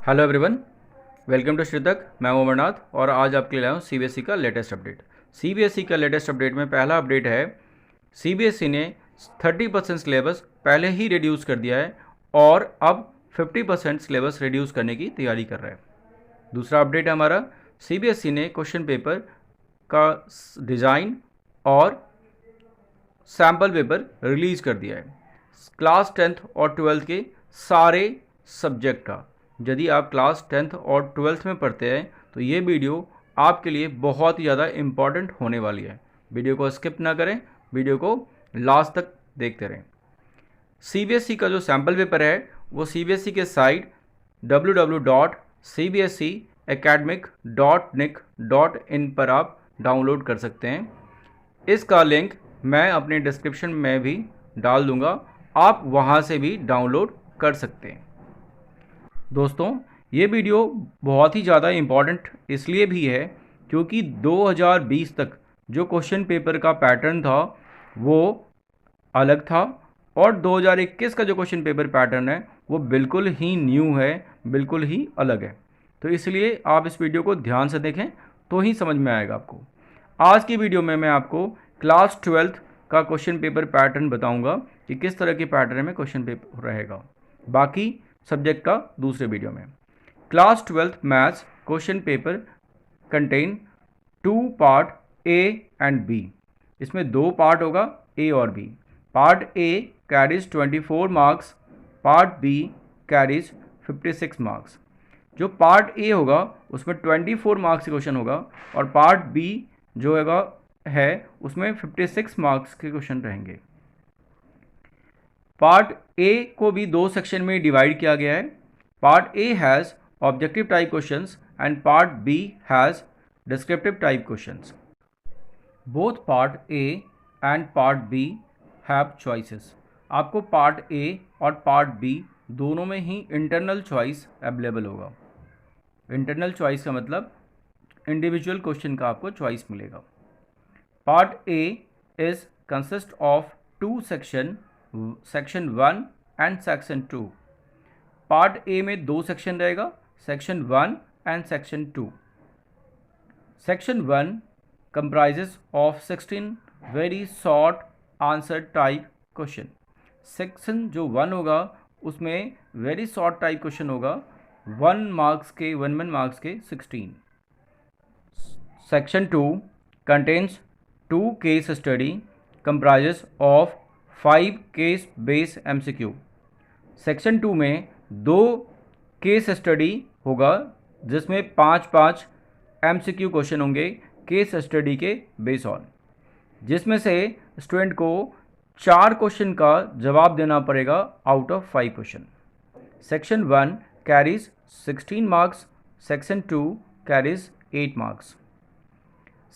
Hello everyone, welcome to Shritak. मैं हूं अमरनाथ और आज आपके लिए लाया हूं सीबीएसई का लेटेस्ट अपडेट। सीबीएसई का लेटेस्ट अपडेट में पहला अपडेट है, सीबीएसई ने 30% सिलेबस पहले ही रिड्यूस कर दिया है और अब 50% सिलेबस रिड्यूस करने की तैयारी कर रहा है। दूसरा अपडेट है हमारा, सीबीएसई ने क्वेश्चन पेपर का डिज़ाइन और सैम्पल पेपर रिलीज़ कर दिया है क्लास 10th और 12th के सारे सब्जेक्ट का। यदि आप क्लास 10th और 12th में पढ़ते हैं तो ये वीडियो आपके लिए बहुत ही ज़्यादा इम्पॉर्टेंट होने वाली है। वीडियो को स्किप ना करें, वीडियो को लास्ट तक देखते रहें। सीबीएसई का जो सैम्पल पेपर है वो सीबीएसई के साइट www.cbseacademic.nic.in पर आप डाउनलोड कर सकते हैं। इसका लिंक मैं अपने डिस्क्रिप्शन में भी डाल दूंगा, आप वहां से भी डाउनलोड कर सकते हैं। दोस्तों, ये वीडियो बहुत ही ज़्यादा इम्पॉर्टेंट इसलिए भी है क्योंकि 2020 तक जो क्वेश्चन पेपर का पैटर्न था वो अलग था और 2021 का जो क्वेश्चन पेपर पैटर्न है वो बिल्कुल ही न्यू है, बिल्कुल ही अलग है। तो इसलिए आप इस वीडियो को ध्यान से देखें तो ही समझ में आएगा आपको। आज की वीडियो में मैं आपको क्लास 12th का क्वेश्चन पेपर पैटर्न बताऊंगा कि किस तरह के पैटर्न में क्वेश्चन पेपर रहेगा, बाकी सब्जेक्ट का दूसरे वीडियो में। Class 12th maths question paper contain 2 part A and B. इसमें 2 पार्ट होगा, ए और B. Part A carries 24 marks, part B carries 56 marks. जो पार्ट ए होगा उसमें 24 मार्क्स के क्वेश्चन होगा और पार्ट बी जो है उसमें 56 मार्क्स के क्वेश्चन रहेंगे। पार्ट ए को भी 2 सेक्शन में डिवाइड किया गया है। Part A has objective type questions and part B has descriptive type questions. Both part A and part B have choices. आपको पार्ट ए और पार्ट बी दोनों में ही इंटरनल चॉइस अवेलेबल होगा। इंटरनल चॉइस का मतलब इंडिविजुअल क्वेश्चन का आपको चॉइस मिलेगा। Part A is consist of 2 section 1 and section 2। Part A में 2 सेक्शन रहेगा, section 1 and section 2। Section 1 comprises of 16 very short answer type question. Section जो 1 होगा उसमें वेरी शॉर्ट टाइप क्वेश्चन होगा, 1 मार्क्स के 16। Section 2 contains 2 case study comprises of 5 case base MCQ। Section 2 में 2 case study होगा जिसमें 5 MCQ क्वेश्चन होंगे case study के बेस ऑन, जिसमें से स्टूडेंट को 4 क्वेश्चन का जवाब देना पड़ेगा out of 5 question. Section 1 carries 16 marks, section 2 carries 8 marks.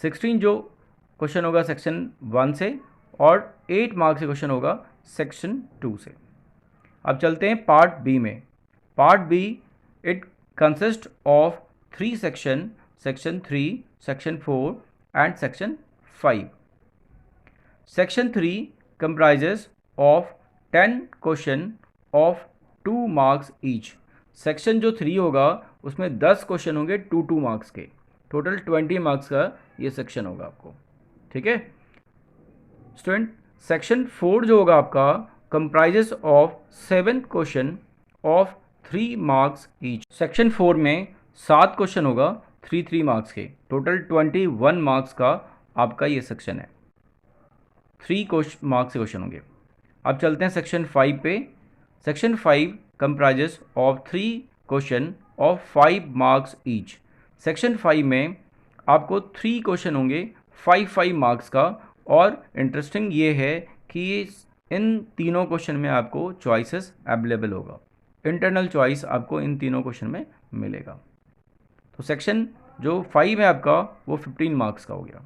16 जो क्वेश्चन होगा सेक्शन 1 से और 8 मार्क्स से क्वेश्चन होगा सेक्शन 2 से। अब चलते हैं पार्ट बी में। Part B it consist of 3 section, section 3, section 4 and section 5। Section 3 comprises of 10 question of 2 marks each. Section जो 3 होगा उसमें 10 क्वेश्चन होंगे 2 मार्क्स के, टोटल 20 मार्क्स का ये सेक्शन होगा आपको। ठीक है स्टूडेंट, सेक्शन 4 जो होगा आपका comprises of 7 question of 3 marks each. Section 4 में 7 क्वेश्चन होगा 3 मार्क्स के, टोटल 21 मार्क्स का आपका ये सेक्शन है। 3 मार्क्स के क्वेश्चन होंगे। अब चलते हैं सेक्शन 5 पे। Section 5 comprises of 3 question of 5 marks each. Section 5 में आपको 3 क्वेश्चन होंगे 5 मार्क्स का और इंटरेस्टिंग ये है कि इन तीनों क्वेश्चन में आपको चॉइसेस अवेलेबल होगा, इंटरनल चॉइस आपको इन तीनों क्वेश्चन में मिलेगा। तो सेक्शन जो 5 है आपका वो 15 मार्क्स का हो गया।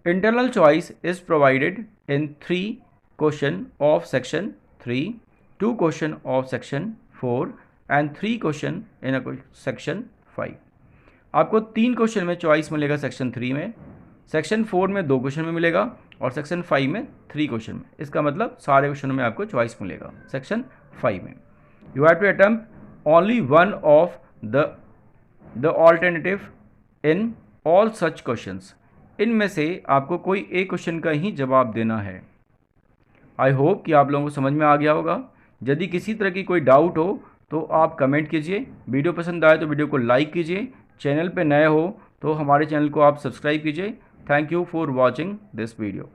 Internal choice is provided in 3 question of section 3, 2 question of section 4 and 3 question in section 5। आपको 3 क्वेश्चन में चॉइस मिलेगा सेक्शन 3 में, सेक्शन 4 में 2 क्वेश्चन में मिलेगा और सेक्शन 5 में 3 क्वेश्चन में। इसका मतलब सारे क्वेश्चन में आपको चॉइस मिलेगा सेक्शन 5 में। You have to attempt only one of the alternative in all such questions. इनमें से आपको कोई एक क्वेश्चन का ही जवाब देना है। आई होप कि आप लोगों को समझ में आ गया होगा। यदि किसी तरह की कोई डाउट हो तो आप कमेंट कीजिए। वीडियो पसंद आए तो वीडियो को लाइक कीजिए। चैनल पे नए हो तो हमारे चैनल को आप सब्सक्राइब कीजिए। Thank you for watching this video.